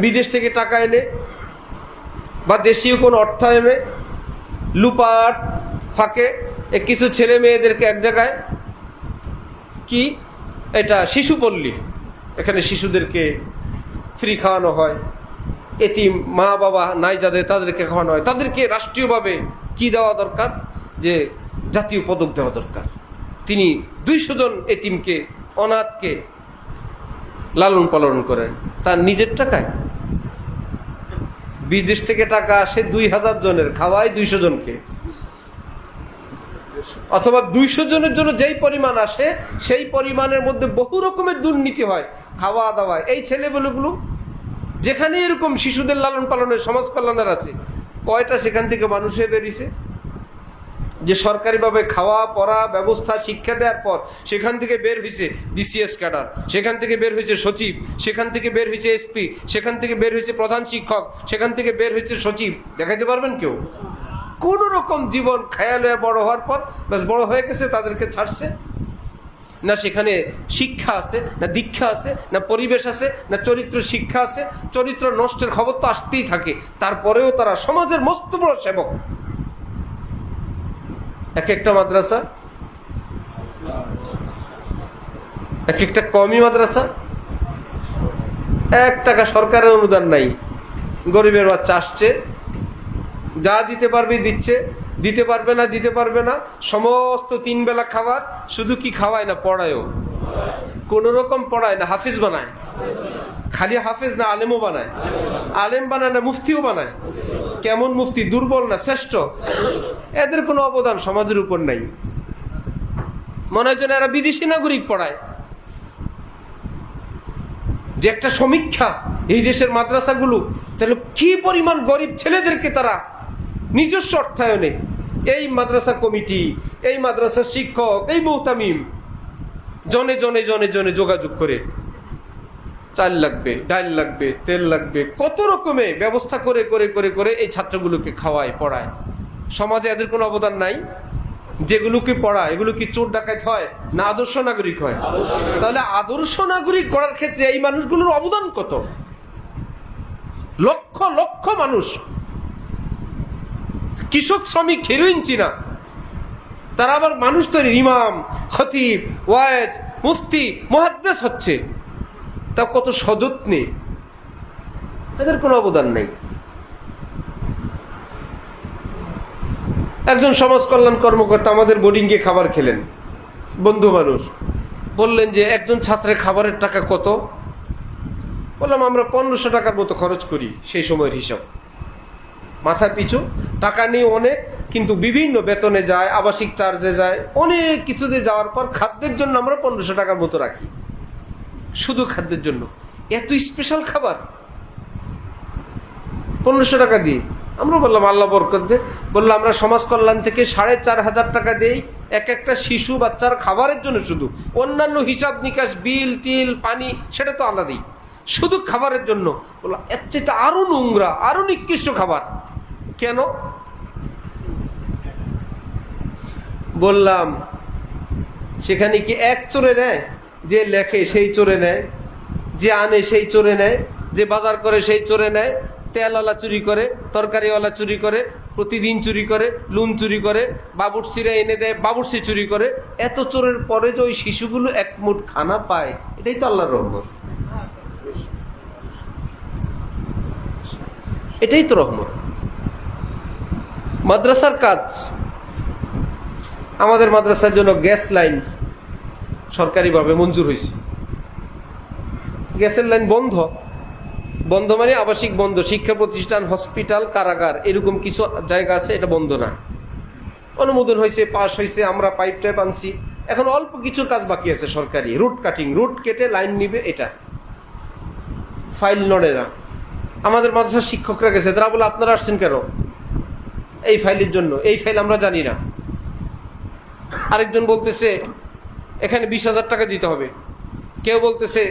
বিদেশ থেকে টাকা এনে বা দেশীয় কোনো অর্থায়নে লুপাট ফাঁকে কিছু ছেলে মেয়েদেরকে এক জায়গায় কি এটা শিশুপল্লী, এখানে শিশুদেরকে ফ্রি খাওয়ানো হয়, এতিম মা বাবা নাই যাদের তাদেরকে খাওয়ানো হয়। তাদেরকে রাষ্ট্রীয়ভাবে কি দেওয়া দরকার, যে জাতীয় পদক দেওয়া দরকার। তিনি 200 জন এতিমকে, অনাথকে লালন পালন করেন তার নিজের টাকায়। বিদেশ থেকে টাকা আসে 2000 জনের, খাওয়ায় 200 জনকে। অথবা 200 জনের জন্য যেই পরিমাণ আসে সেই পরিমাণের মধ্যে বহু রকমের দুর্নীতি হয় খাওয়া দাওয়ায়। এই ছেলেগুলো যেখানে এরকম শিশুদের লালন পালনের সমাজ কল্যাণের আছে, কয়টা সেখান থেকে মানুষ হয়ে বেরিয়েছে যে সরকারিভাবে খাওয়া পড়া ব্যবস্থা শিক্ষা দেওয়ার পর সেখান থেকে বের হয়েছে বিসিএস ক্যাডার, সেখান থেকে বের হয়েছে সচিব, সেখান থেকে বের হয়েছে এসপি, সেখান থেকে বের হয়েছে প্রধান শিক্ষক, সেখান থেকে বের হয়েছে সচিব। দেখাতে পারবেন কেউ? কোন রকম জীবন খেয়ালে বড় হওয়ার পর ব্যাস বড় হয়ে গেছে, তাদেরকে ছাড়ছে না। সেখানে শিক্ষা আছে না, দীক্ষা আছে না, পরিবেশ আছে না, চরিত্র শিক্ষা আছে। চরিত্র নষ্টের খবর তো আসতেই থাকে, তারপরেও তারা সমাজের মস্ত বড় সেবক। এক একটা মাদ্রাসা, এক একটা কওমি মাদ্রাসা, 1 টাকা সরকারের অনুদান নাই। গরিবের বাচ্চা আসছে, যা দিতে পারবে দিচ্ছে, দিতে পারবে না দিতে পারবে না। সমস্ত 3 বেলা খাবার, শুধু কি খাওয়ায় না, পড়ায়ও। কোন রকম পড়ায় না, হাফিজ বানায়। খালি হাফিজ না, আলেমও বানায়। আলেম বানায় না, মুফতিও বানায়। কেমন মুফতি? দুর্বল না শ্রেষ্ঠ? এদের কোনো অবদান সমাজের উপর নাই। মনে হয় যেন এরা বিদেশি নাগরিক পড়ায়। যে একটা সমীক্ষা এই দেশের মাদ্রাসাগুলো, তাহলে কি পরিমাণ গরিব ছেলেদেরকে তারা নিজস্ব অর্থায়নে, এই মাদ্রাসা কমিটি, এই মাদ্রাসার শিক্ষক, এই মুহতামিম জনে জনে জনে জনে যোগাযোগ করে চাল লাগবে, ডাল লাগবে, তেল লাগবে, কত রকমে ব্যবস্থা করে করে করে করে এই ছাত্রগুলোকে খাওয়ায় পড়ায়। সমাজে এদের কোনো অবদান নাই? যেগুলোকে পড়ায় এগুলো কি চোর ডাকাত হয় না আদর্শ নাগরিক হয়? তাহলে আদর্শ নাগরিক গড়ার ক্ষেত্রে এই মানুষগুলোর অবদান কত? লক্ষ লক্ষ মানুষ, কৃষক শ্রমিক হেরোইন চিনা, তারা আবার মানুষ তৈরি, ইমাম, খতিব, ওয়াইজ, মুফতি, মুহাদ্দিস হচ্ছে। তা কত সযত্নে, এদের কোনো অবদান নেই। একজন সমাজ কল্যাণ কর্মকর্তা আমাদের বোর্ডিংয়ে খাবার খেলেন, বন্ধু মানুষ, বললেন যে একজন ছাত্রের খাবারের টাকা কত? বললাম আমরা 1500 টাকার মতো খরচ করি, সেই সময়ের হিসাব। মাথা পিছু টাকা নিয়ে অনেক, কিন্তু বিভিন্ন বেতনে যায়, আবাসিক চার্জে যায়, অনেক কিছুতে যাওয়ার পর খাদ্যের জন্য আমরা 1500 টাকার মতো রাখি, শুধু খাদ্যের জন্য। এত স্পেশাল খাবার 1500 টাকা দিই। আমরা বললাম আল্লাহ বরকত দে। বললাম আমরা সমাজ কল্যাণ থেকে 4500 টাকা দেই এক একটা শিশু বাচ্চার খাবারের জন্য, শুধু অন্যান্য হিসাব নিকাশ বিল টিল পানি সেটা তো আলাদাই, শুধু খাবারের জন্য। বললাম এর চাইতে আরো নোংরা, আরো নিকৃষ্ট খাবার কেন? বললাম সেখানে কি এক চোরে নেয়? যে লেখে সেই চোরে নেয়, যে আনে সেই চোরে নেয়, যে বাজার করে সেই চোরে নেয়, তেলওয়ালা চুরি করে, তরকারিওয়ালা চুরি করে, প্রতিদিন চুরি করে, লুন চুরি করে, বাবুর্চিরা এনে দেয়, বাবুর্চি চুরি করে। এত চোরের পরে যে ওই শিশুগুলো এক মুঠ খানা পায়, এটাই তো আল্লাহর রহমত। এটাই তো রহমত। মাদ্রাসার কাজ, আমাদের মাদ্রাসার জন্য গ্যাস লাইন সরকারিভাবে মঞ্জুর হয়েছে। গ্যাসের লাইন বন্ধ, বন্ধ মানে আবাসিক বন্ধ, শিক্ষা প্রতিষ্ঠান, হসপিটাল, কারাগার এরকম কিছু জায়গা আছে, এটা বন্ধ না। অনুমোদন হয়েছে, পাস হয়েছে, আমরা পাইপ টাইপ আনছি। এখন অল্প কিছু কাজ বাকি আছে সরকারি, রুট কাটিং, রুট কেটে লাইন নিবে, এটা ফাইল নড়ে না। আমাদের মাদ্রাসার শিক্ষকরা গেছে, তারা বলে আপনারা আসছেন কেন? এই ফাইলের জন্য। এই ফাইল আমরা জানি না। আরেকজন বলতেছে এখানে 20,000 টাকা দিতে হবে, কেউ বলতেছে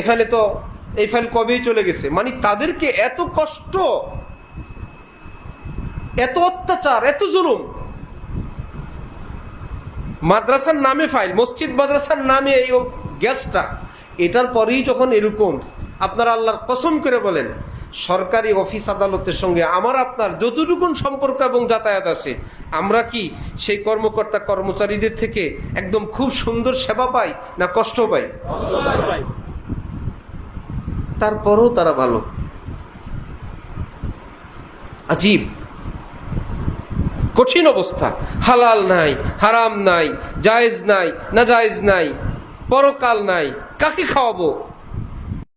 এখানে তো এই ফাইল কবেই চলে গেছে। মানে তাদেরকে এত কষ্ট, এত অত্যাচার, এত জুলুম। মাদ্রাসার নামে ফাইল, মসজিদ মাদ্রাসার নামে এই গ্যাসটা, এটার পরেই যখন এরকম আপনারা আল্লাহর কসম করে বলেন, সরকারি অফিস আদালতের সঙ্গে আমার আপনার যতটুকুন সম্পর্ক এবং যাতায়াত আছে, আমরা কি সেই কর্মকর্তা কর্মচারীদের থেকে একদম খুব সুন্দর সেবা পাই না কষ্ট পাই? তারপরেও তারা ভালো। আজীব কঠিন অবস্থা। হালাল নাই, হারাম নাই, জায়েজ নাই, নাজায়েজ নাই, পরকাল নাই, কাকে খাওয়াবো?